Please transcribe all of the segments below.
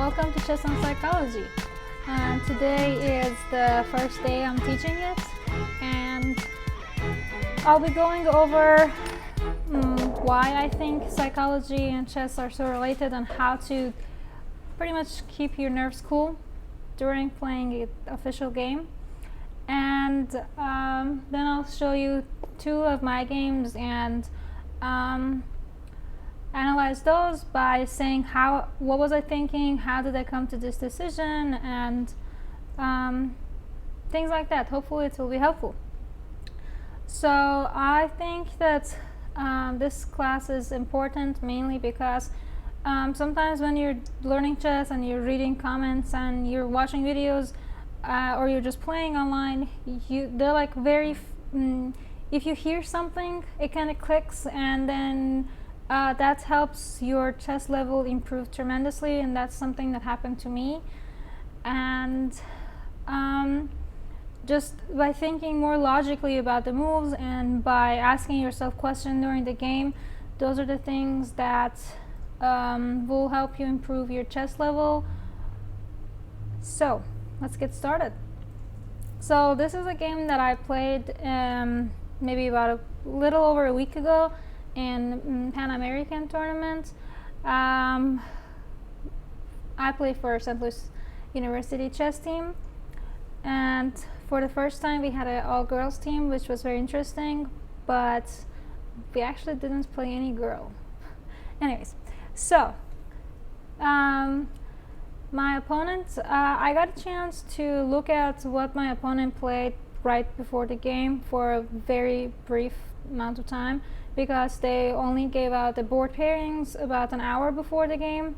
welcome to Chess on Psychology. Today is the first day I'm teaching it, and I'll be going over why I think psychology and chess are so related and how to pretty much keep your nerves cool during playing an official game. And then I'll show you two of my games and analyze those by saying what was I thinking, how did I come to this decision, and things like that. Hopefully it will be helpful. So I think that this class is important mainly because sometimes when you're learning chess and you're reading comments and you're watching videos or you're just playing online, they're like very if you hear something, it kind of clicks, and then that helps your chess level improve tremendously, and that's something that happened to me. And just by thinking more logically about the moves and by asking yourself questions during the game, those are the things that will help you improve your chess level. So let's get started. So this is a game that I played maybe about a little over a week ago in Pan-American tournament. I play for St. Louis University chess team, and for the first time we had an all-girls team, which was very interesting, but we actually didn't play any girl. Anyways, so my opponent, I got a chance to look at what my opponent played right before the game for a very brief amount of time, because they only gave out the board pairings about an hour before the game,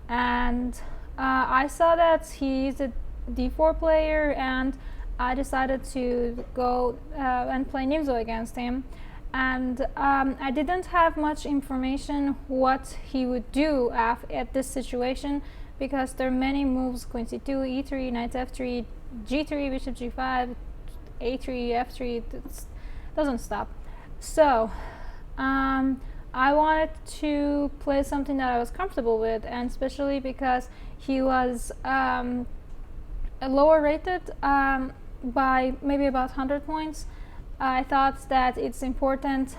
and I saw that he's a d4 player, and I decided to go and play Nimzo against him. And I didn't have much information what he would do at this situation, because there are many moves: queen c2, e3, knight f3, g3, bishop g5, a3, f3. It doesn't stop. So I wanted to play something that I was comfortable with, and especially because he was lower rated by maybe about 100 points. I thought that it's important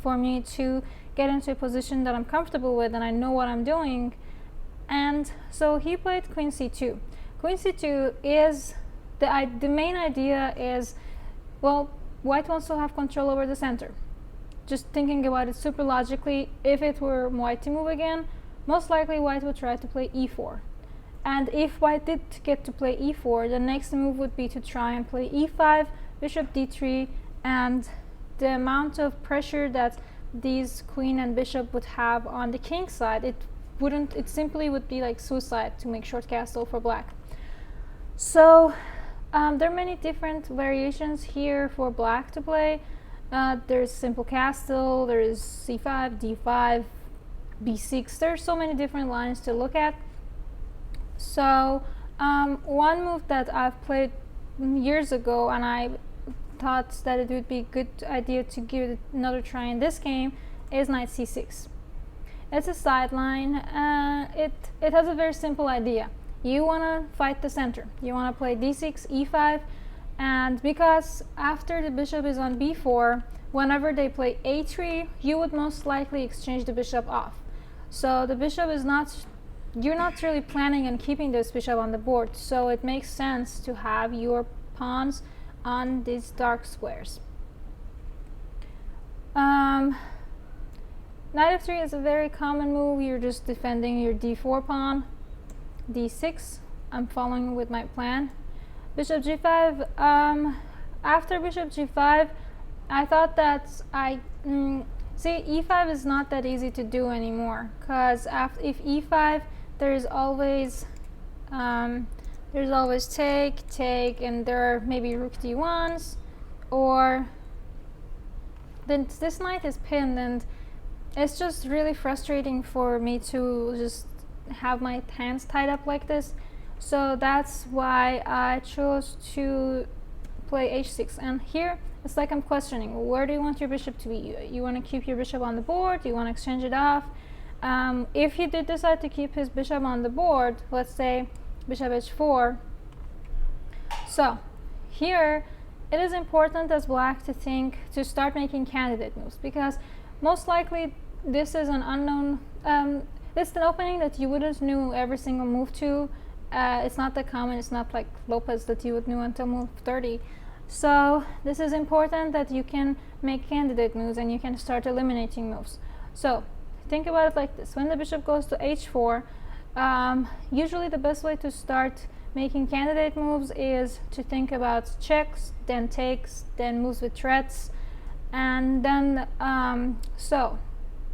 for me to get into a position that I'm comfortable with and I know what I'm doing. And so he played queen c2. Queen c2 is the main idea is, well, white wants to have control over the center. Just thinking about it super logically, if it were white to move again, most likely white would try to play e4. And if white did get to play e4, the next move would be to try and play e5, bishop d3, and the amount of pressure that these queen and bishop would have on the king side, it simply would be like suicide to make short castle for black. So there are many different variations here for black to play. There's simple castle, there's c5, d5, b6. There's so many different lines to look at. So one move that I've played years ago, and I thought that it would be a good idea to give it another try in this game, is knight c6. It's a sideline. It has a very simple idea. You want to fight the center. You want to play d6, e5, and because after the bishop is on b4, whenever they play a3, you would most likely exchange the bishop off. So the bishop is you're not really planning on keeping this bishop on the board, so it makes sense to have your pawns on these dark squares. Knight f3 is a very common move. You're just defending your d4 pawn. d6, I'm following with my plan. Bishop g5, after bishop g5, I thought that see, e5 is not that easy to do anymore, because if e5, there's always take, and there are maybe rook d1s, or then this knight is pinned, and it's just really frustrating for me to just have my hands tied up like this. So that's why I chose to play h6. And here it's like I'm questioning, where do you want your bishop to be? You want to keep your bishop on the board? Do you want to exchange it off? If he did decide to keep his bishop on the board, let's say bishop h4, so here it is important as black to start making candidate moves, because most likely this is an unknown, it's an opening that you wouldn't know every single move to. It's not that common, it's not like Lopez that you would know until move 30. So this is important that you can make candidate moves and you can start eliminating moves. So think about it like this: when the bishop goes to h4, usually the best way to start making candidate moves is to think about checks, then takes, then moves with threats, and then so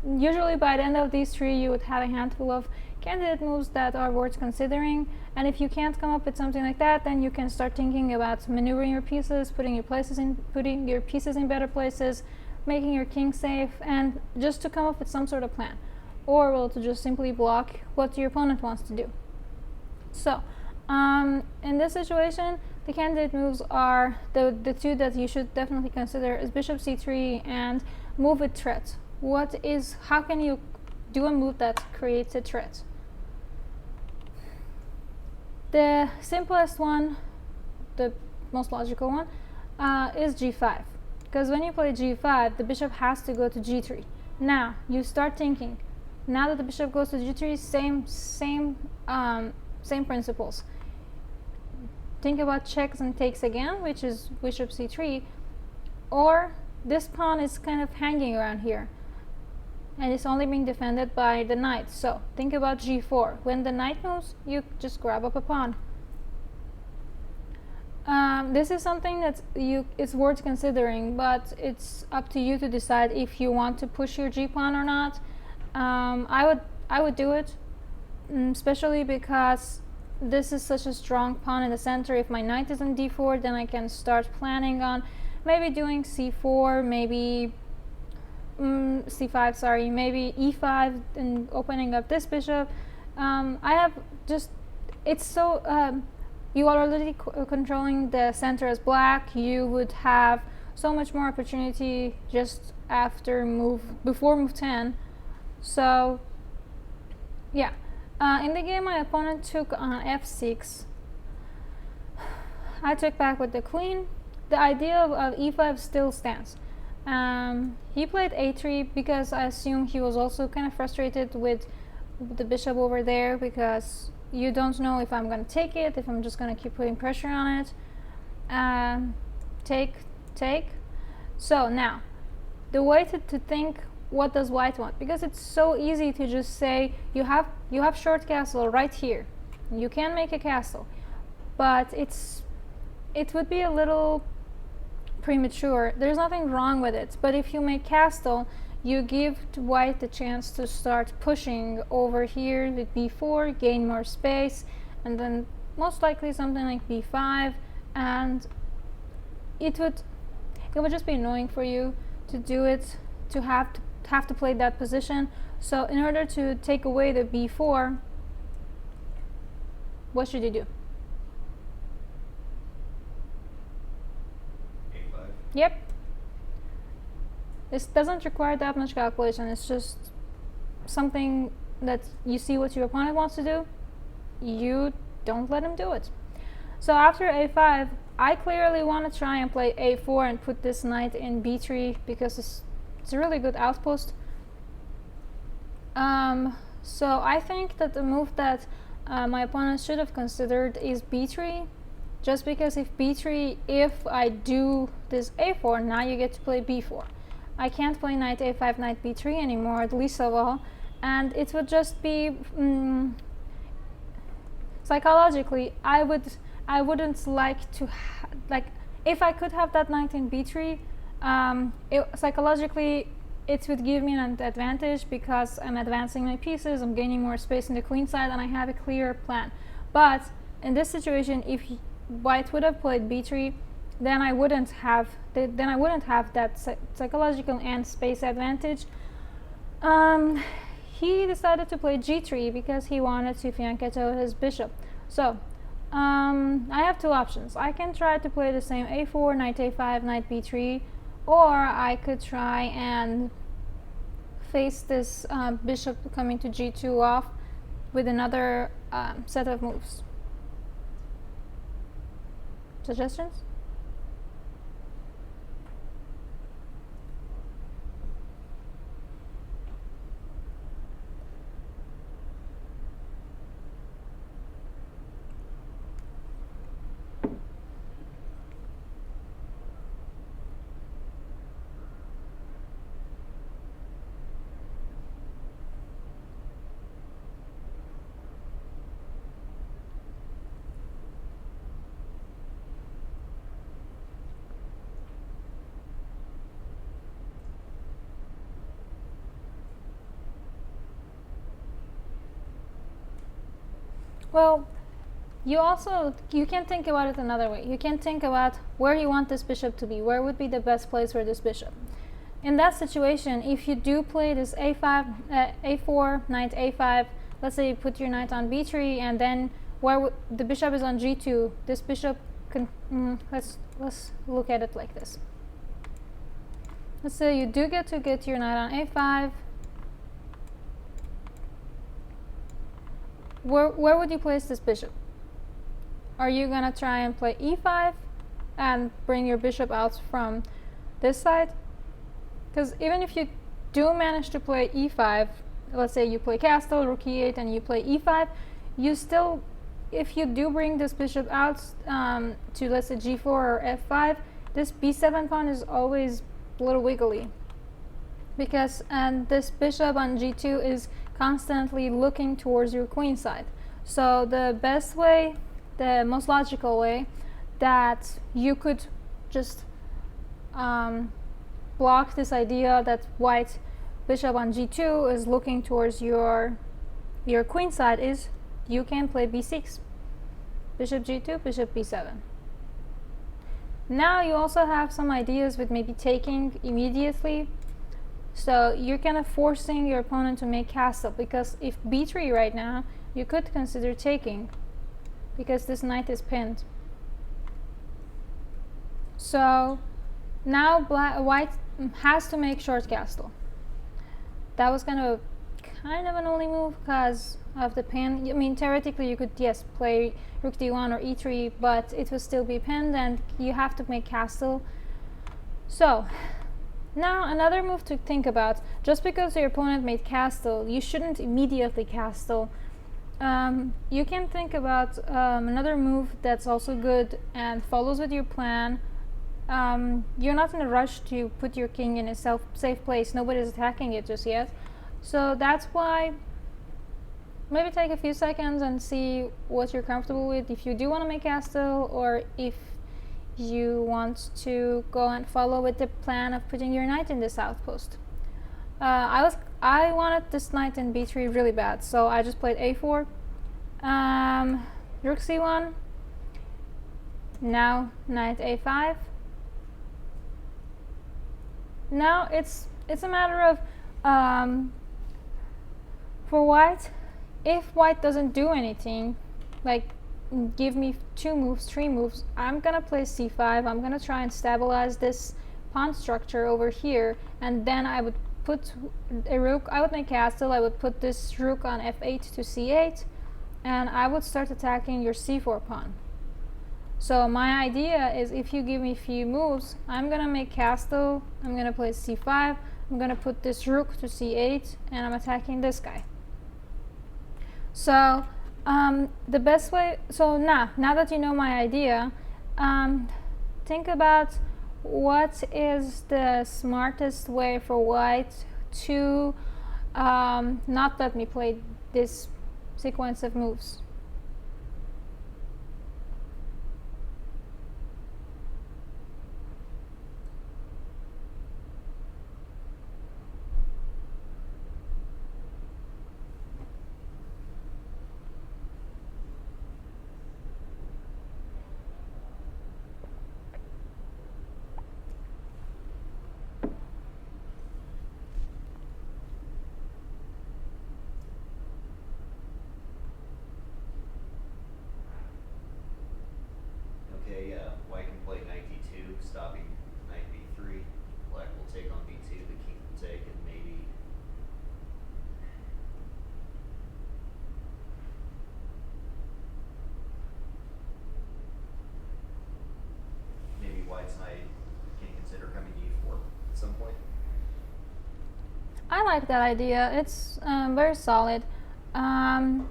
usually by the end of these three you would have a handful of candidate moves that are worth considering. And if you can't come up with something like that, then you can start thinking about maneuvering your pieces, putting your pieces in better places, making your king safe, and just to come up with some sort of plan, or well, to just simply block what your opponent wants to do. So in this situation, the candidate moves are the two that you should definitely consider is bishop c3 and move with threat. How can you do a move that creates a threat? The simplest one, the most logical one, is g5, because when you play g5, the bishop has to go to g3. Now you start thinking, now that the bishop goes to g3, same principles. Think about checks and takes again, which is bishop c3, or this pawn is kind of hanging around here and it's only being defended by the knight. So think about g4. When the knight moves, you just grab up a pawn. This is something that it's worth considering, but it's up to you to decide if you want to push your g pawn or not. I would do it, especially because this is such a strong pawn in the center. If my knight is on d4, then I can start planning on maybe doing c4, maybe c5, sorry, maybe e5 and opening up this bishop. It's so, you are already controlling the center as black. You would have so much more opportunity just before move 10. So yeah, in the game my opponent took on f6. I took back with the queen. The idea of e5 still stands. He played a3 because I assume he was also kind of frustrated with the bishop over there, because you don't know if I'm going to take it, if I'm just going to keep putting pressure on it. Take. So now, the way to think, what does white want? Because it's so easy to just say, you have short castle right here. You can make a castle, but it would be a little premature. There's nothing wrong with it, but if you make castle, you give white the chance to start pushing over here with b4, gain more space, and then most likely something like b5, and it would just be annoying for you to do it, to have to play that position. So in order to take away the b4, what should you do? Yep. This doesn't require that much calculation. It's just something that you see what your opponent wants to do. You don't let him do it. So after a5, I clearly want to try and play a4 and put this knight in b3 because it's a really good outpost. So I think that the move that my opponent should have considered is b3. Just because if I do this a4, now you get to play b4. I can't play knight a5, knight b3 anymore, at least of all, and it would just be psychologically, I wouldn't like to if I could have that knight in b3, psychologically it would give me an advantage because I'm advancing my pieces, I'm gaining more space in the queen side, and I have a clear plan. But in this situation, if white would have played b3, then I wouldn't have that psychological and space advantage. He decided to play g3 because he wanted to fianchetto his bishop. So I have two options. I can try to play the same a4, knight a5, knight b3, or I could try and face this bishop coming to g2 off with another set of moves. Suggestions? Well, you can think about it another way. You can think about where you want this bishop to be. Where would be the best place for this bishop? In that situation, if you do play this a5, a4, knight a5, let's say you put your knight on b3, and then where the bishop is on g2, this bishop can, let's look at it like this. Let's say you do get your knight on a5. Where would you place this bishop? Are you gonna try and play e5 and bring your bishop out from this side? Because even if you do manage to play e5, let's say you play castle, rook e8, and you play e5, you still, if you do bring this bishop out to, let's say, g4 or f5, this b7 pawn is always a little wiggly, because this bishop on g2 is constantly looking towards your queen side. So the best way, the most logical way that you could just block this idea that white bishop on g2 is looking towards your queen side is you can play b6, bishop g2, bishop b7. Now you also have some ideas with maybe taking immediately. So you're kind of forcing your opponent to make castle, because if b3 right now, you could consider taking, because this knight is pinned. So now white has to make short castle. That was kind of an only move because of the pin. I mean, theoretically you could, yes, play rook d1 or e3, but it would still be pinned and you have to make castle. So now another move to think about, just because your opponent made castle, you shouldn't immediately castle. You can think about another move that's also good and follows with your plan. You're not in a rush to put your king in a safe place. Nobody's attacking it just yet. So that's why maybe take a few seconds and see what you're comfortable with, if you do want to make castle, or if you want to go and follow with the plan of putting your knight in this outpost. I wanted this knight in b3 really bad, so I just played a4, rook c1, now knight a5. Now it's a matter of for white, if white doesn't do anything, like give me 2 moves, 3 moves, I'm gonna play c5. I'm gonna try and stabilize this pawn structure over here, and then I would put a rook, I would make castle, I would put this rook on f8 to c8, and I would start attacking your c4 pawn. So my idea is, if you give me a few moves, I'm gonna make castle, I'm gonna play c5, I'm gonna put this rook to c8, and I'm attacking this guy. So the best way, so now that you know my idea, think about what is the smartest way for white to not let me play this sequence of moves. I like that idea. It's very solid. I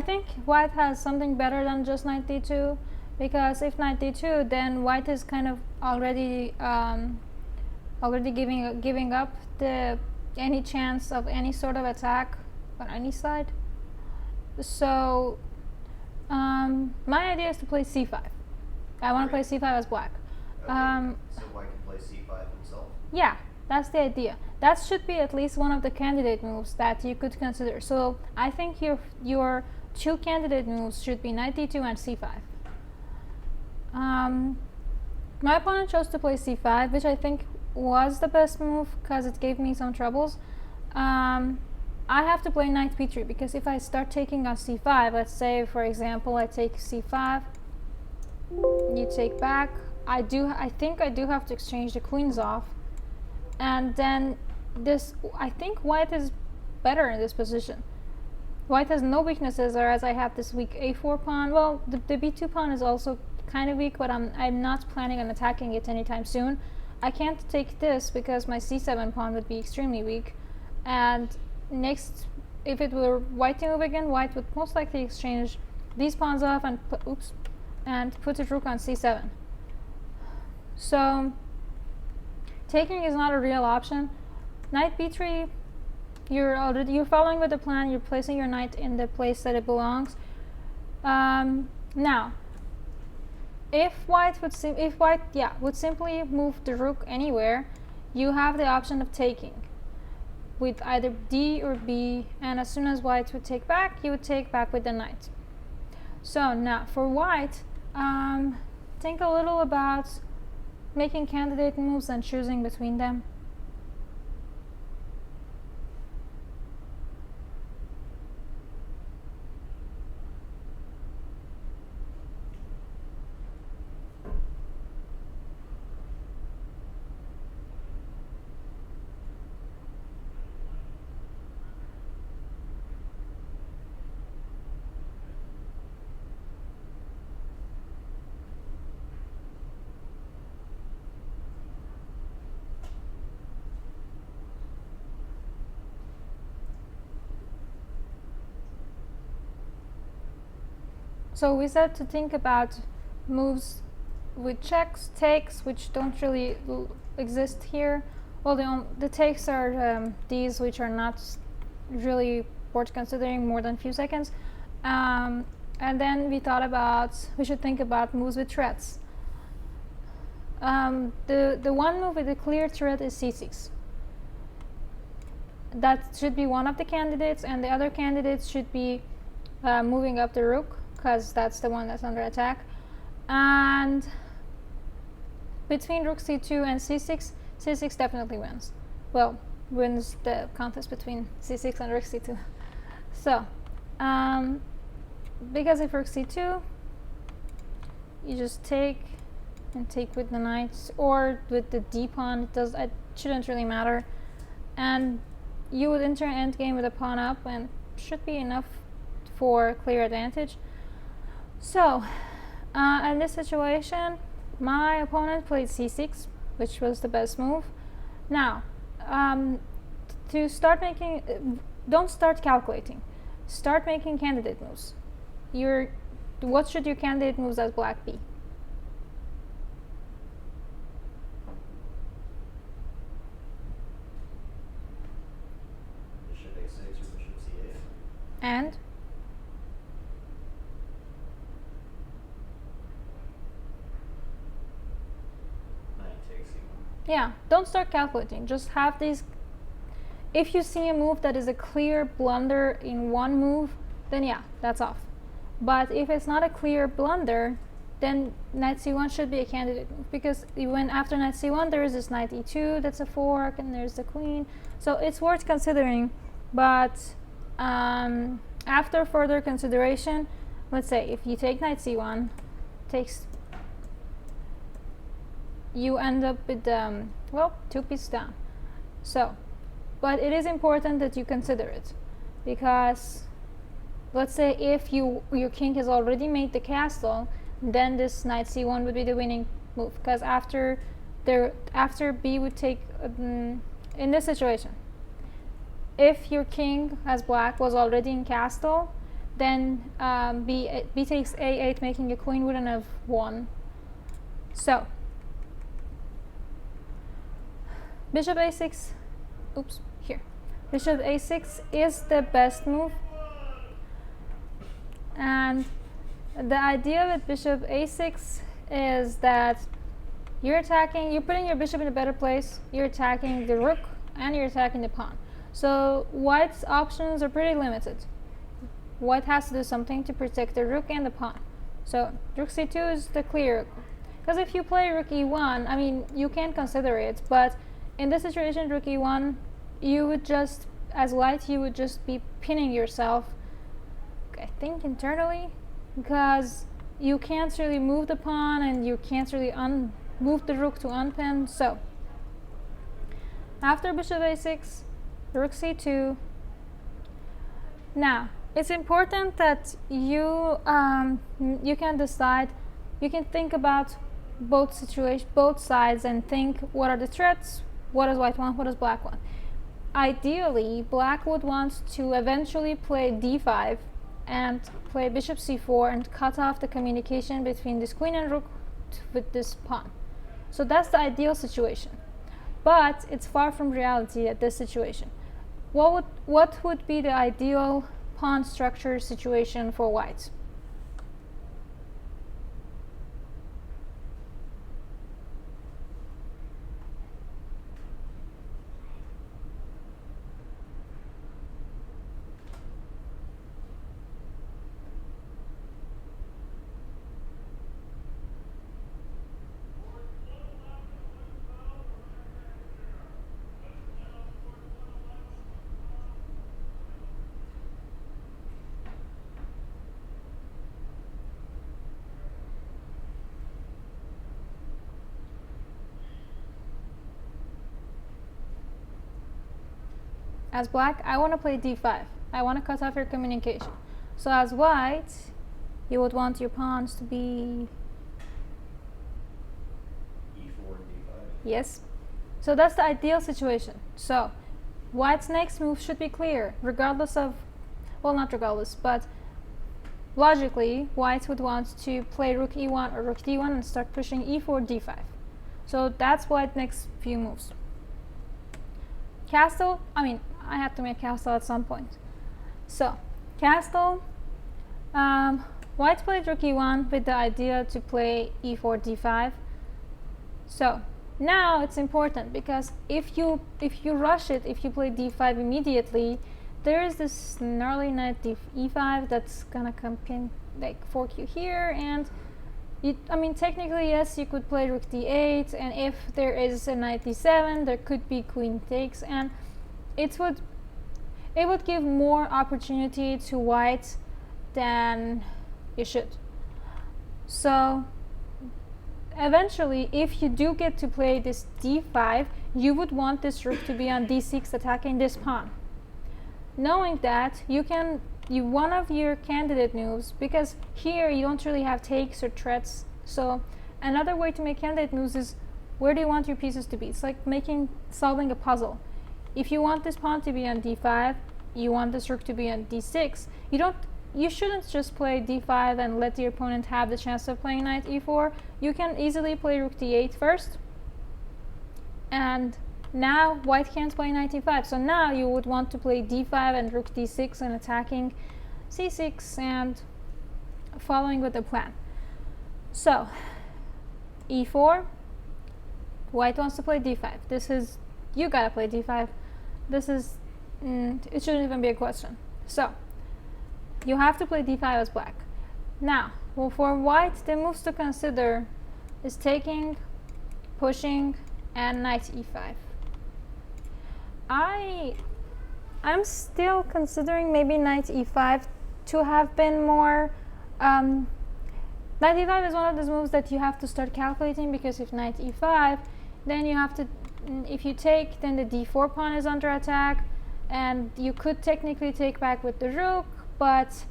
think white has something better than just knight d2, because if knight d2, then white is kind of already giving up any chance of any sort of attack on any side. So my idea is to play c5. I want to play c5 as black. Okay. So white can play c5 himself? Yeah, that's the idea. That should be at least one of the candidate moves that you could consider. So I think your two candidate moves should be knight d2 and c5. My opponent chose to play c5, which I think was the best move because it gave me some troubles. I have to play knight b3 because if I start taking on c5, let's say for example I take c5, you take back. I think I do have to exchange the queens off, and then I think white is better in this position. White has no weaknesses, whereas I have this weak a4 pawn. Well, the b2 pawn is also kind of weak, but I'm not planning on attacking it anytime soon. I can't take this because my c7 pawn would be extremely weak. And next, if it were white to move again, white would most likely exchange these pawns off and put the rook on c7. So taking is not a real option. Knight b3, you're following with the plan. You're placing your knight in the place that it belongs. Now, if white would simply move the rook anywhere, you have the option of taking with either d or b, and as soon as white would take back, you would take back with the knight. So now for white, think a little about making candidate moves and choosing between them. So we said to think about moves with checks, takes, which don't really exist here. Well, the takes are these, which are not really worth considering more than a few seconds. And then we should think about moves with threats. The one move with a clear threat is c6. That should be one of the candidates, and the other candidates should be moving up the rook, because that's the one that's under attack. And between rook c2 and c6, c6 definitely wins. Well, wins the contest between c6 and rook c2. So, because if rook c2, you just take and take with the knights, or with the d pawn. It shouldn't really matter. And you would enter an endgame with a pawn up, and should be enough for clear advantage. So, in this situation, my opponent played c6, which was the best move. Now, to start making, don't start calculating. Start making candidate moves. What should your candidate moves as black be? Bishop a6 or bishop c8. And yeah, don't start calculating. Just have these. If you see a move that is a clear blunder in one move, then yeah, that's off. But if it's not a clear blunder, then knight c1 should be a candidate move, because when after knight c1 there is this knight e2 that's a fork, and there's the queen. So it's worth considering. But after further consideration, let's say if you take knight c1, you end up with well, 2 pieces down. So, but it is important that you consider it, because let's say if your king has already made the castle, then this knight c1 would be the winning move, because after b would take in this situation, if your king as black was already in castle, then b takes a8, making a queen with an f1. So bishop a6, oops, here, bishop a6 is the best move. And the idea with bishop a6 is that you're putting your bishop in a better place, you're attacking the rook, and you're attacking the pawn. So white's options are pretty limited. White has to do something to protect the rook and the pawn. So rook c2 is the clear, because if you play rook e1, I mean, you can consider it, but in this situation, rook e1, you would just, as white, you would just be pinning yourself, I think, internally, because you can't really move the pawn and you can't really move the rook to unpin. So after bishop a6, rook c2. Now it's important that you can decide, you can think about both sides and think, what are the threats, what does white want, what does black want. Ideally, black would want to eventually play d5 and play bishop c4 and cut off the communication between this queen and rook with this pawn. So that's the ideal situation, but it's far from reality at this situation. What would be the ideal pawn structure situation for white? As black, I want to play d5. I want to cut off your communication. So as white, you would want your pawns to be e4 and d5. Yes. So that's the ideal situation. So white's next move should be clear, regardless of, well, not regardless, but logically, white would want to play rook e1 or rook d1 and start pushing e4, d5. So that's white's next few moves. Castle, I mean, I have to make castle at some point. So castle, white played rook e1 with the idea to play e4, d5. So now it's important, because if you rush it, if you play d5 immediately, there is this gnarly knight e5 that's gonna come in, like fork you here, and I mean, technically, yes, you could play rook d8, and if there is a knight d7, there could be queen takes, and it would give more opportunity to white than you should. So eventually, if you do get to play this d5, you would want this rook to be on d6, attacking this pawn. Knowing that, one of your candidate moves, because here you don't really have takes or threats, so another way to make candidate moves is, where do you want your pieces to be? It's like solving a puzzle. If you want this pawn to be on d5, you want this rook to be on d6, you shouldn't just play d5 and let your opponent have the chance of playing knight e4. You can easily play rook d8 first, and now white can't play knight e5, so now you would want to play d5 and rook d6 and attacking c6 and following with the plan. So e4, white wants to play d5. You gotta play d5. It shouldn't even be a question. So you have to play d5 as black. Now, well, for white, the moves to consider is taking, pushing, and knight e5. I'm still considering maybe knight e5 to have been more. Knight e5 is one of those moves that you have to start calculating, because if knight e5, then you have to, if you take, then the d4 pawn is under attack, and you could technically take back with the rook, but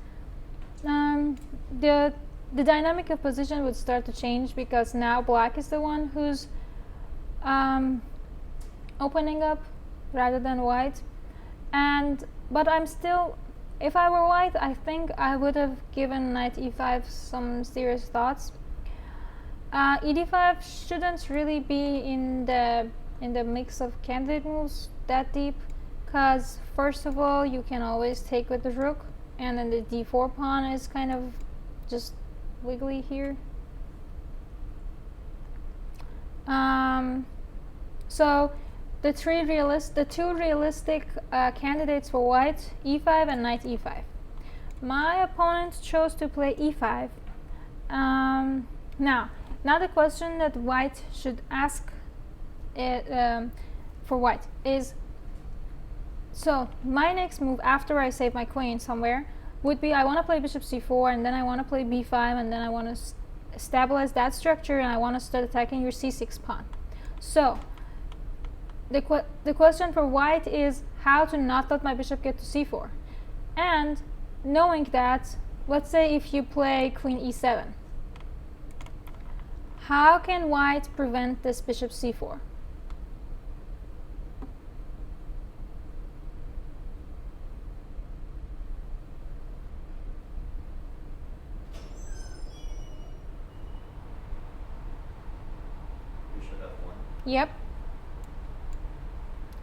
the dynamic of position would start to change, because now black is the one who's opening up rather than white. But I'm still, if I were white, I think I would have given knight e5 some serious thoughts. E5 shouldn't really be in the mix of candidate moves that deep, because first of all, you can always take with the rook, and then the d4 pawn is kind of just wiggly here. So the two realistic candidates for white, e5 and knight e5. My opponent chose to play e5. Now the question that white should ask for white is, so my next move after I save my queen somewhere would be, I want to play bishop c4, and then I want to play b5, and then I want to stabilize that structure, and I want to start attacking your c6 pawn. So the question for white is how to not let my bishop get to c4. And knowing that, let's say if you play queen e7, how can white prevent this bishop c4? Bishop f1. Yep.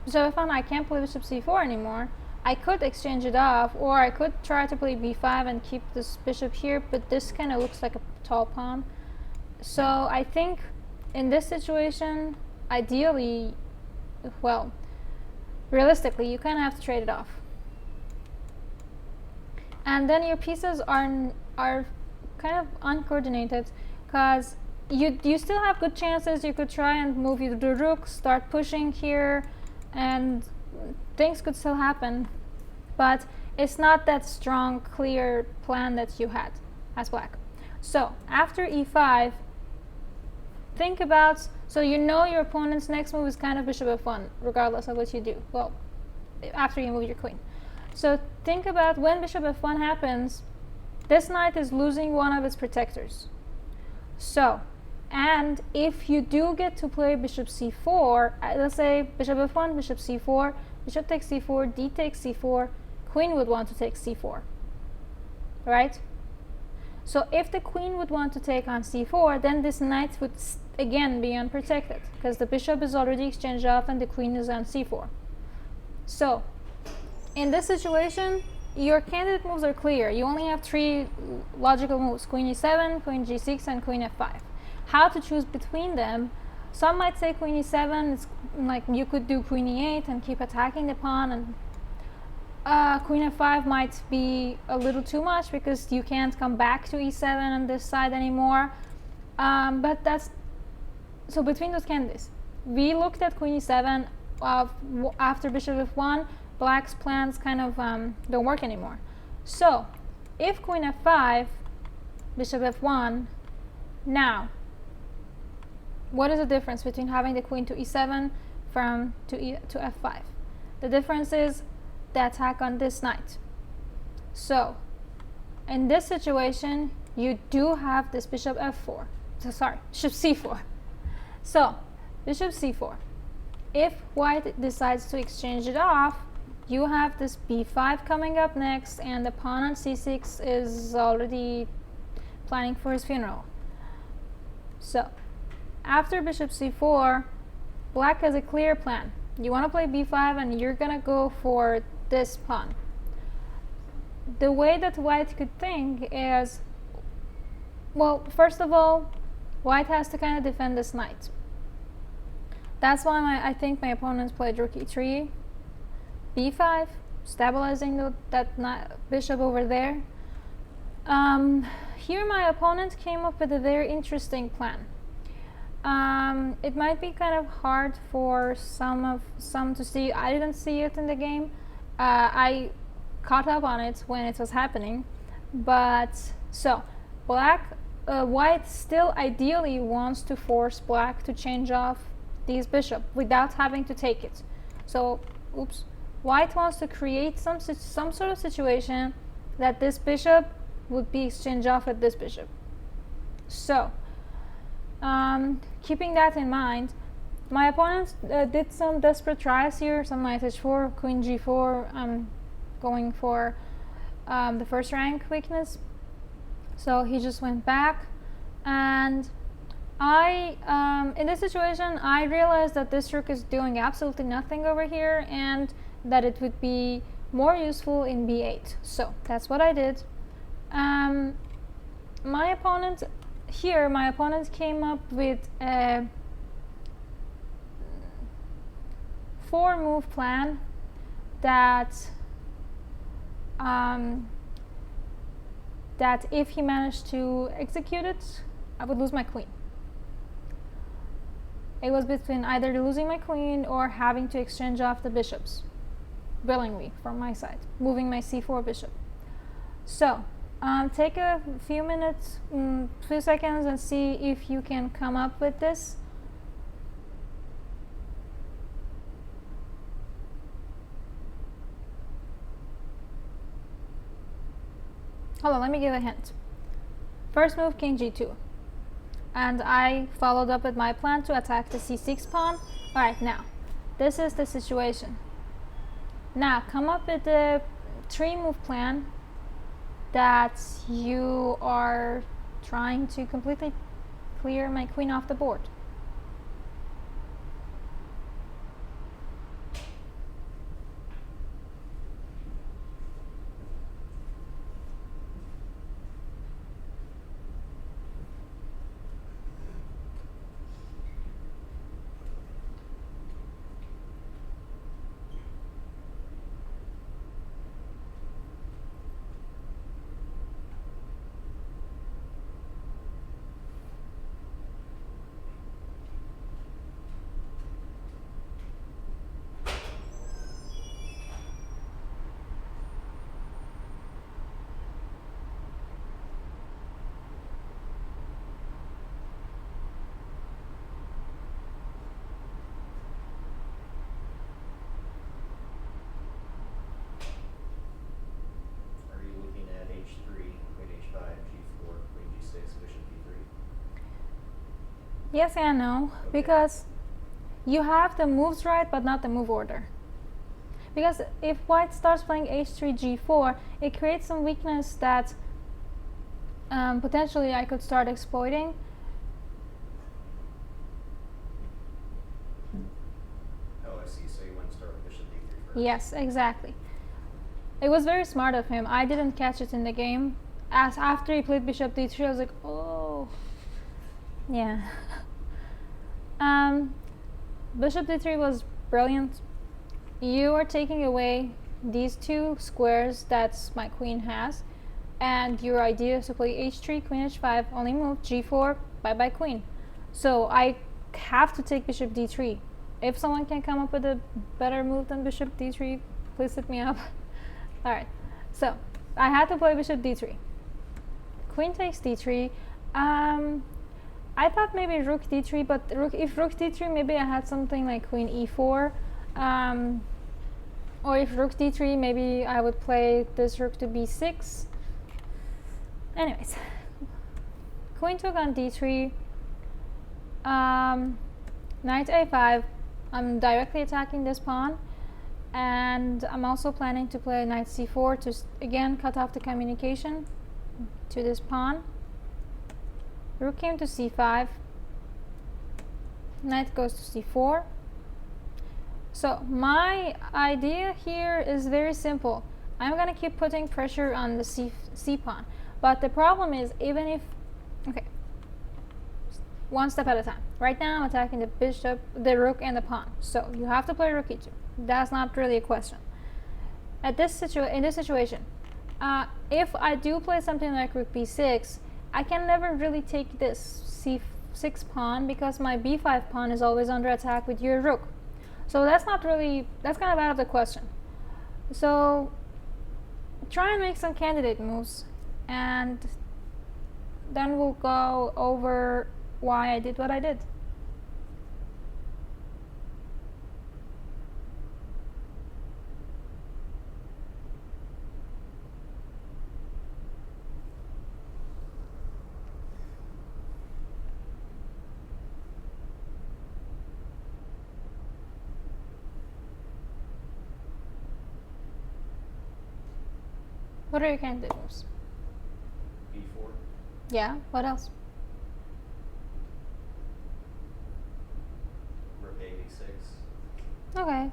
So if I can't play bishop c4 anymore, I could exchange it off, or I could try to play b5 and keep this bishop here, but this kind of looks like a tall pawn. So I think in this situation, ideally, well, realistically, you kind of have to trade it off. And then your pieces are kind of uncoordinated, because you still have good chances. You could try and move the rook, start pushing here, and things could still happen, but it's not that strong, clear plan that you had as black. So after e5, think about, so you know your opponent's next move is kind of bishop f1, regardless of what you do. Well, after you move your queen. So think about when bishop f1 happens, this knight is losing one of its protectors. So, and if you do get to play bishop c4, let's say bishop f1, bishop c4, bishop takes c4, d takes c4, queen would want to take c4, right? So if the queen would want to take on c4, then this knight would again be unprotected, because the bishop is already exchanged off and the queen is on c4. So in this situation, your candidate moves are clear. You only have 3 logical moves: queen e7, queen g6, and queen f5. How to choose between them? Some might say queen e7, it's like you could do queen e8 and keep attacking the pawn, and queen f5 might be a little too much because you can't come back to e7 on this side anymore. But that's, so between those candidates, we looked at queen e7 after bishop f1. Black's plans kind of don't work anymore. So if queen f5, bishop f1, now what is the difference between having the queen to e7 to f5? The difference is the attack on this knight. So in this situation, you do have this bishop f4. So sorry, bishop c4. So bishop c4. If white decides to exchange it off, you have this b5 coming up next, and the pawn on c6 is already planning for his funeral. So after bishop c4, black has a clear plan. You want to play b5, and you're gonna go for this pawn. The way that white could think is, well, first of all, white has to kind of defend this knight. That's why I think my opponents played rook e3, b5, stabilizing that bishop over there. Here my opponent came up with a very interesting plan. It might be kind of hard for some to see. I didn't see it in the game. I caught up on it when it was happening. But so white still ideally wants to force black to change off these bishop without having to take it. So, oops. White wants to create some sort of situation that this bishop would be exchanged off with this bishop. So, keeping that in mind, My opponent did some desperate tries here, some knight h4, queen g4. I'm going for the first rank weakness. So he just went back, and in this situation, I realized that this rook is doing absolutely nothing over here, and that it would be more useful in b8. So that's what I did. My opponent came up with a 4-move plan that that if he managed to execute it, I would lose my queen. It was between either losing my queen or having to exchange off the bishops willingly from my side, moving my c4 bishop. So take a few minutes, few seconds, and see if you can come up with this. Hold on, let me give a hint. First move, king g2. And I followed up with my plan to attack the c6 pawn. Alright, now, this is the situation. Now, come up with a 3-move plan that you are trying to completely clear my queen off the board. Are you looking at h3, queen h5, g4, queen g6, bishop d3? Yes and no, Okay. because you have the moves right, but not the move order. Because if white starts playing h3, g4, it creates some weakness that potentially I could start exploiting. Oh, I see. So you want to start with bishop d3 first? Yes, exactly. It was very smart of him. I didn't catch it in the game. As after he played bishop d3, I was like, oh, yeah. Bishop d3 was brilliant. You are taking away these 2 squares that my queen has, and your idea is to play h3, queen h5, only move, g4, bye-bye queen. So I have to take bishop d3. If someone can come up with a better move than bishop d3, please hit me up. Alright, so I had to play bishop d3. Queen takes d3. I thought maybe rook d3, but if rook d3, maybe I had something like queen e4. Or if rook d3, maybe I would play this rook to b6. Anyways, queen took on d3. Knight a5. I'm directly attacking this pawn. And I'm also planning to play knight c4 to again cut off the communication to this pawn. Rook came to c5. Knight goes to c4. So my idea here is very simple. I'm gonna keep putting pressure on the c pawn. But the problem is, even if, okay, one step at a time. Right now I'm attacking the bishop, the rook, and the pawn. So you have to play rook e2. That's not really a question. In this situation, if I do play something like rook b6, I can never really take this c6 pawn because my b5 pawn is always under attack with your rook. So that's kind of out of the question. So try and make some candidate moves, and then we'll go over why I did what I did. What are your candidate moves? B4. Yeah, what else? Rook A6. Okay.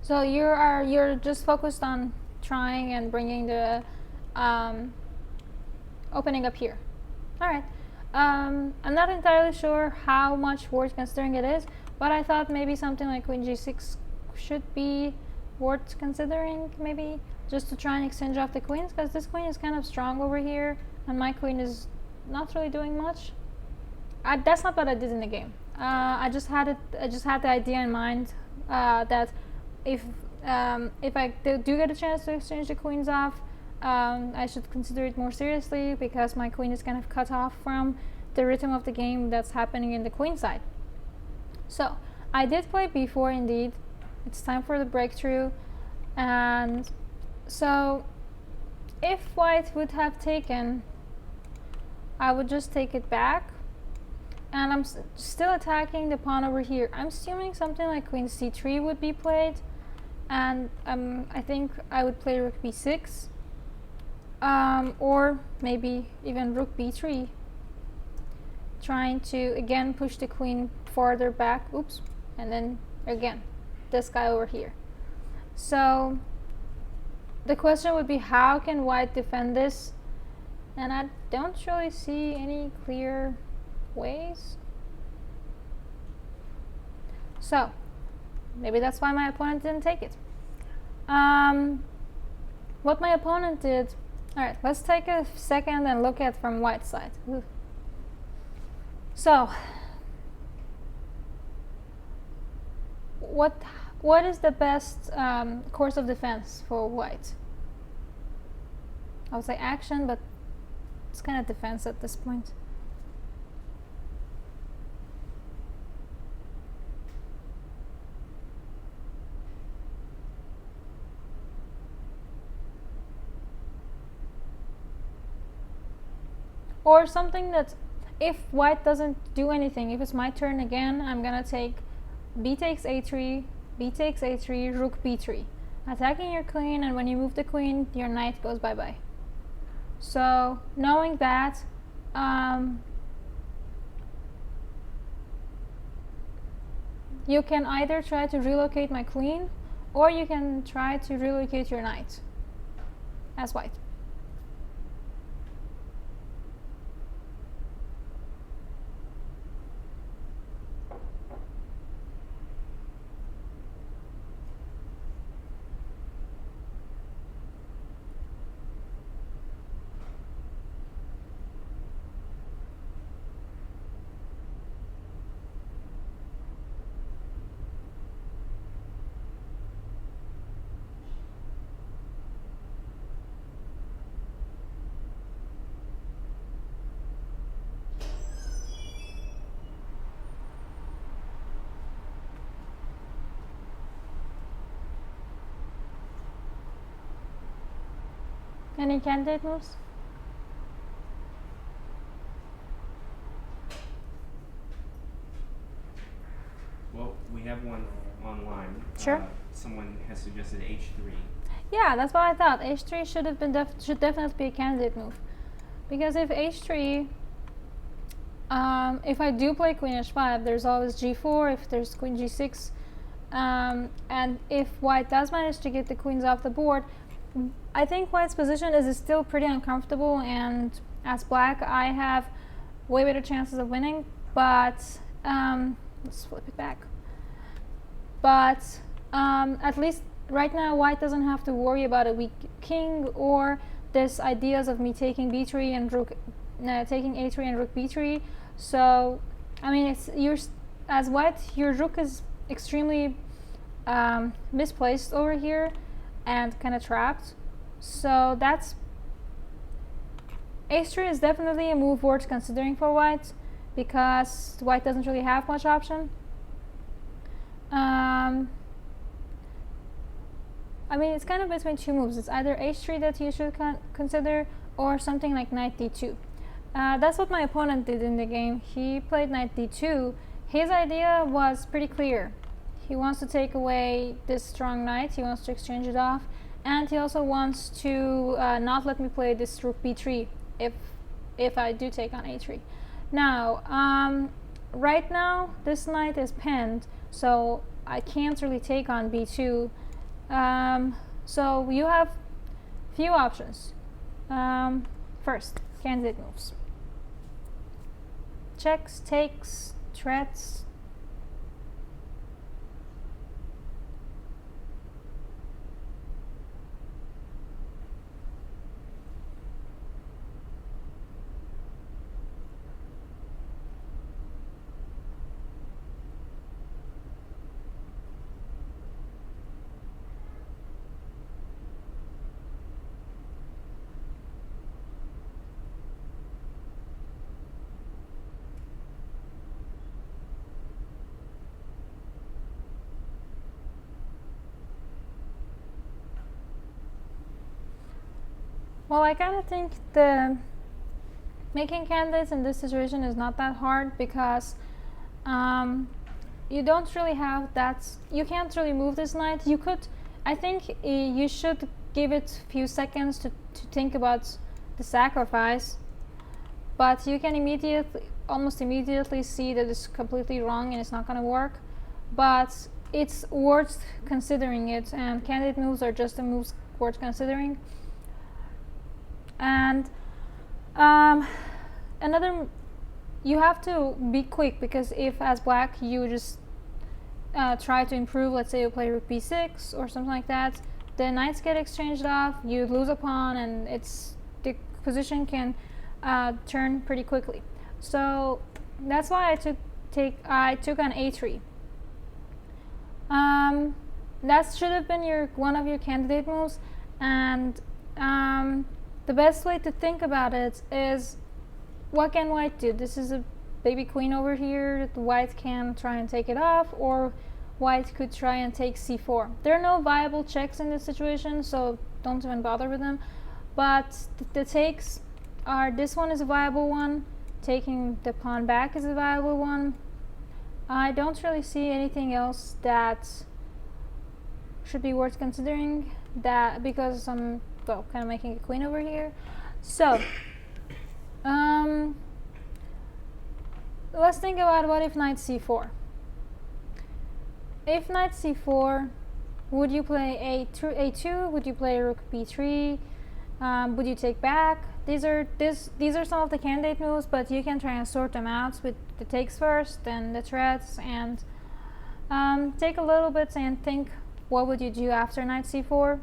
So you're just focused on trying and bringing the opening up here. All right. I'm not entirely sure how much worth considering it is, but I thought maybe something like Queen G6 should be worth considering, maybe just to try and exchange off the queens, because this queen is kind of strong over here, and my queen is not really doing much. That's not what I did in the game. I just had the idea in mind that if I do get a chance to exchange the queens off, I should consider it more seriously, because my queen is kind of cut off from the rhythm of the game that's happening in the queen side. So I did play b4 indeed. It's time for the breakthrough, and so if white would have taken, I would just take it back, and I'm still attacking the pawn over here. I'm assuming something like queen c3 would be played, and I think I would play rook b6, or maybe even rook b3, trying to again push the queen farther back. Oops. And then again this guy over here. So the question would be, how can white defend this? And I don't really see any clear ways. So maybe that's why my opponent didn't take it. What my opponent did, alright, let's take a second and look at from white's side. Ooh. So what is the best course of defense for white? I would say action, but it's kind of defense at this point. Or something that, if white doesn't do anything, if it's my turn again, I'm gonna take b takes a3, b takes a3, rook b3, attacking your queen, and when you move the queen, your knight goes bye-bye. So knowing that, you can either try to relocate my queen, or you can try to relocate your knight as white. Any candidate moves? Well, we have one online. Sure. Someone has suggested h3. Yeah, that's what I thought. h3 should have been should definitely be a candidate move, because if h3, if I do play queen h5, there's always g4. If there's queen g6, and if white does manage to get the queens off the board, I think white's position is still pretty uncomfortable, and as black, I have way better chances of winning. But let's flip it back. But at least right now, white doesn't have to worry about a weak king or this ideas of me taking b3 and rook, taking a3 and rook b3. So, I mean, as white, your rook is extremely misplaced over here and kind of trapped. So that's h3 is definitely a move worth considering for white, because white doesn't really have much option. I mean, it's kind of between two moves. It's either h3 that you should consider, or something like knight d2. That's what my opponent did in the game. He played knight d2. His idea was pretty clear. He wants to take away this strong knight. He wants to exchange it off, and he also wants to not let me play this rook b3 if I do take on a3. Now, right now this knight is pinned, so I can't really take on b2. So you have few options. First, candidate moves. Checks, takes, threats. Well, I kind of think the making candidates in this situation is not that hard because you don't really have that. You can't really move this knight. You could. I think you should give it a few seconds to think about the sacrifice, but you can almost immediately see that it's completely wrong and it's not going to work. But it's worth considering it, and candidate moves are just the moves worth considering. And another, you have to be quick, because if as black you just try to improve, let's say you play rook b6 or something like that, the knights get exchanged off, you lose a pawn, and the position can turn pretty quickly. So that's why I took on a3. That should have been one of your candidate moves, and the best way to think about it is, what can white do? This is a baby queen over here. The white can try and take it off, or white could try and take c4. There are no viable checks in this situation, so don't even bother with them. But the takes are, this one is a viable one. Taking the pawn back is a viable one. I don't really see anything else that should be worth considering, that because I'm kind of making a queen over here. So let's think about, what if knight c4? If knight c4, would you play a2? Would you play rook b3? Would you take back? These are some of the candidate moves, but you can try and sort them out with the takes first, then the threats, and take a little bit and think, what would you do after knight c4?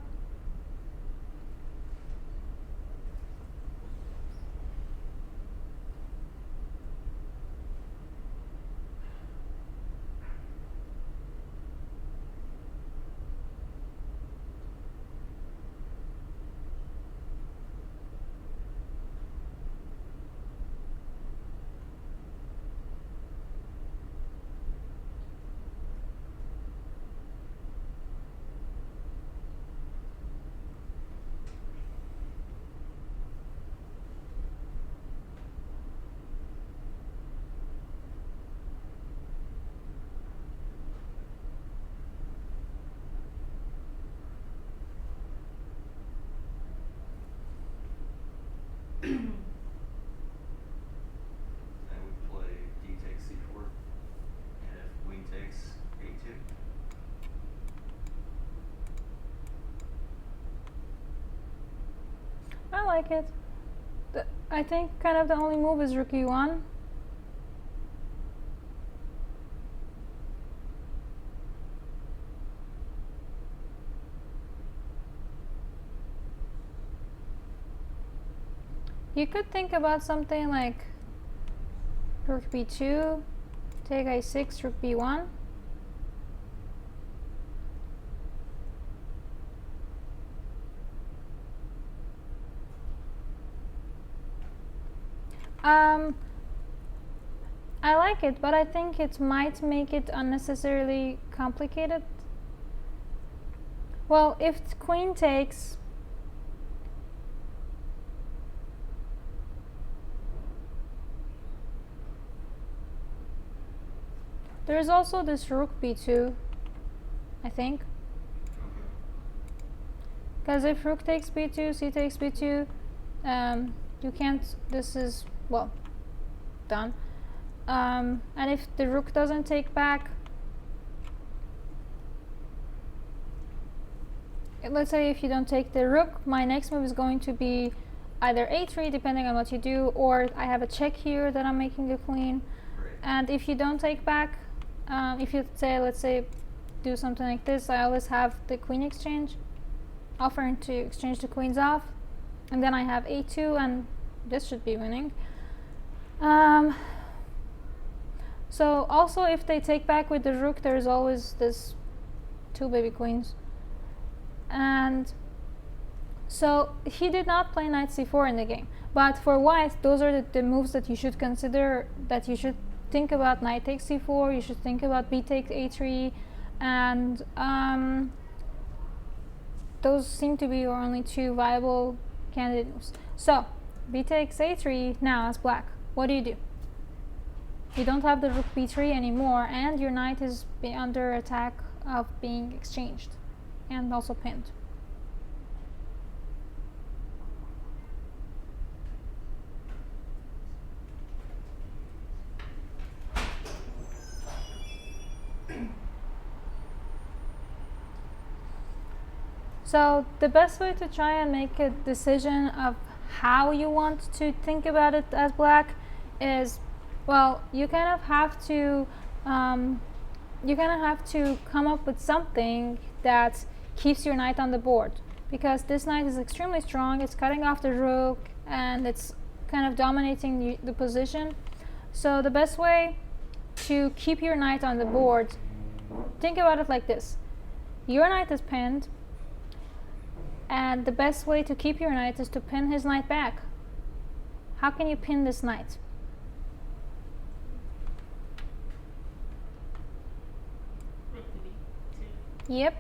I would play d takes c4, and if queen takes a2. I like it. I think kind of the only move is rook e1. You could think about something like rook b2, take a6, rook b1. I like it, but I think it might make it unnecessarily complicated. Well, if the queen takes, there is also this rook b2, I think. Because if rook takes b2, c takes b2, you can't, this is, well, done. And if the rook doesn't take back, let's say if you don't take the rook, my next move is going to be either a3, depending on what you do, or I have a check here that I'm making a queen. Right. And if you don't take back, if you say, let's say, do something like this, I always have the queen exchange, offering to exchange the queens off, and then I have a2, and this should be winning. So also if they take back with the rook, there's always this 2 baby queens. And so he did not play knight c4 in the game, but for white, those are the moves that you should consider, that you should think about. Knight takes c4, you should think about b takes a3, and those seem to be your only 2 viable candidate moves. So b takes a3. Now as black, what do? You don't have the rook b3 anymore, and your knight is under attack of being exchanged and also pinned. So the best way to try and make a decision of how you want to think about it as black is, well, you kind of have to come up with something that keeps your knight on the board, because this knight is extremely strong. It's cutting off the rook and it's kind of dominating the position. So the best way to keep your knight on the board, think about it like this: your knight is pinned, and the best way to keep your knight is to pin his knight back. How can you pin this knight? Yep.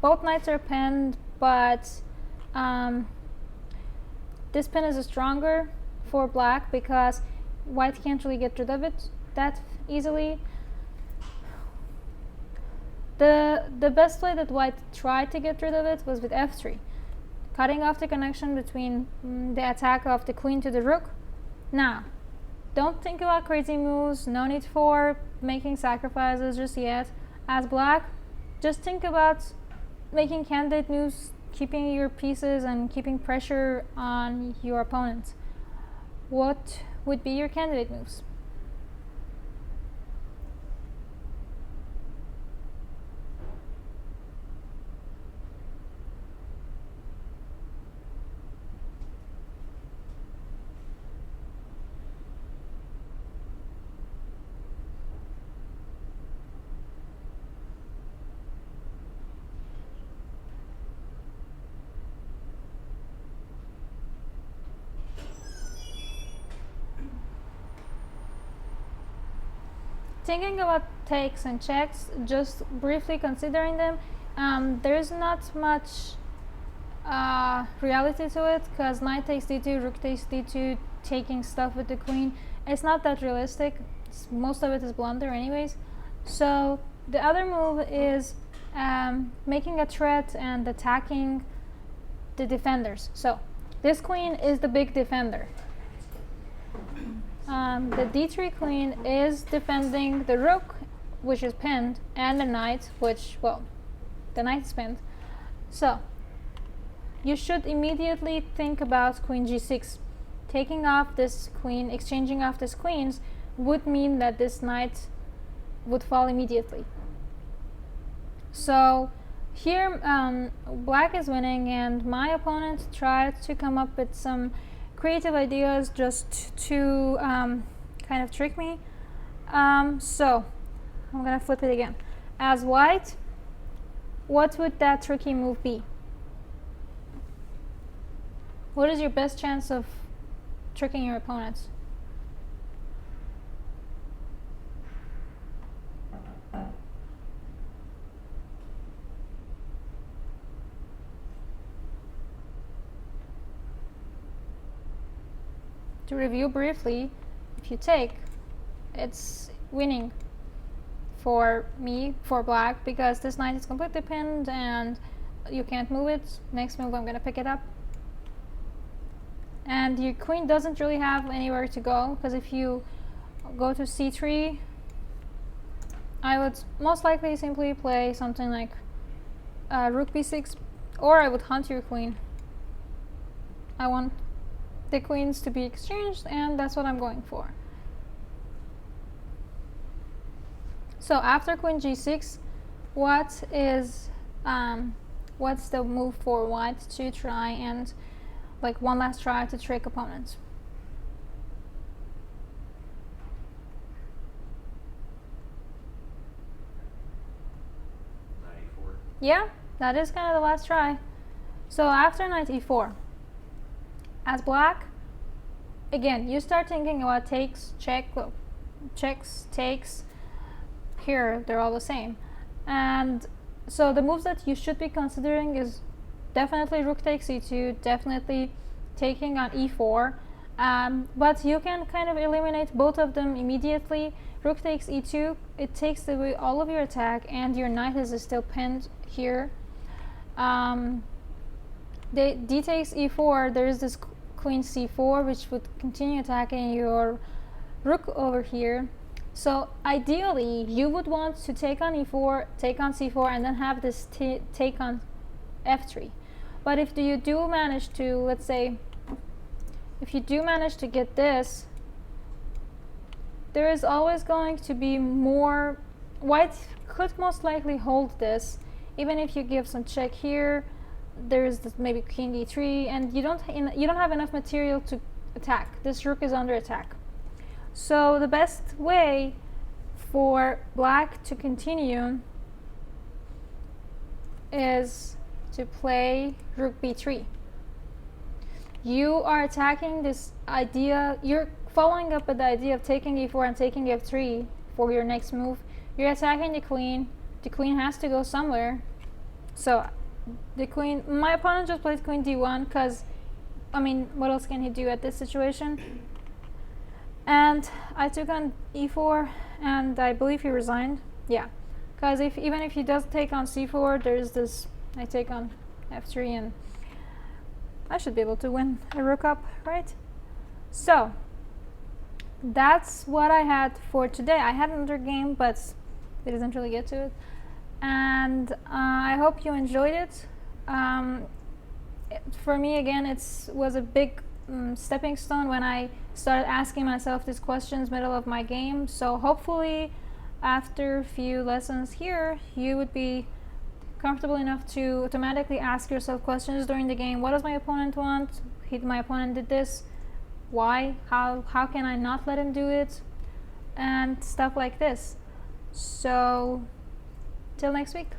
Both knights are pinned, but this pin is stronger for black because white can't really get rid of it that easily. The best way that white tried to get rid of it was with f3, cutting off the connection between the attack of the queen to the rook. Now, don't think about crazy moves, no need for making sacrifices just yet. As black, just think about making candidate moves, keeping your pieces and keeping pressure on your opponent. What would be your candidate moves? Thinking about takes and checks, just briefly considering them, there's not much reality to it, because knight takes d2, rook takes d2, taking stuff with the queen. It's not that realistic. Most of it is blunder anyways. So the other move is making a threat and attacking the defenders. So this queen is the big defender. The d3 queen is defending the rook, which is pinned, and the knight, which, well, the knight is pinned. So you should immediately think about queen g6. Taking off this queen, exchanging off these queens, would mean that this knight would fall immediately. So here black is winning, and my opponent tried to come up with some creative ideas just to kind of trick me. So I'm gonna flip it again. As white, what would that tricky move be? What is your best chance of tricking your opponents? To review briefly, if you take, it's winning for me, for black, because this knight is completely pinned and you can't move it. Next move I'm gonna pick it up. And your queen doesn't really have anywhere to go, because if you go to c3, I would most likely simply play something like rook b6, or I would hunt your queen. I want the queens to be exchanged, and that's what I'm going for. So after queen g6, what's the move for white to try and like one last try to trick opponents? Knight e4. Yeah, that is kind of the last try. So after knight e4, as black, again, you start thinking about takes, checks, takes. Here, they're all the same. And so the moves that you should be considering is definitely rook takes e2, definitely taking on e4. But you can kind of eliminate both of them immediately. Rook takes e2, it takes away all of your attack, and your knight is still pinned here. D takes e4, there is this queen c4, which would continue attacking your rook over here. So ideally, you would want to take on e4, take on c4, and then have this take on f3. But if you do manage to, let's say, if you do manage to get this, there is always going to be more. White could most likely hold this, even if you give some check here. There is this maybe king e3, and you don't have enough material to attack. This rook is under attack. So the best way for black to continue is to play rook b3. You are attacking this idea, you're following up with the idea of taking e4 and taking f3 for your next move. You're attacking the queen has to go somewhere. So the queen, my opponent just played queen d1 because, I mean, what else can he do at this situation? And I took on e4, and I believe he resigned. Yeah, because even if he does take on c4, there's this, I take on f3, and I should be able to win a rook up, right? So that's what I had for today. I had another game, but we didn't really get to it. And I hope you enjoyed it. For me, again, it was a big stepping stone when I started asking myself these questions middle of my game. So hopefully after a few lessons here, you would be comfortable enough to automatically ask yourself questions during the game. What does my opponent want? My opponent did this. Why? How can I not let him do it? And stuff like this. So till next week.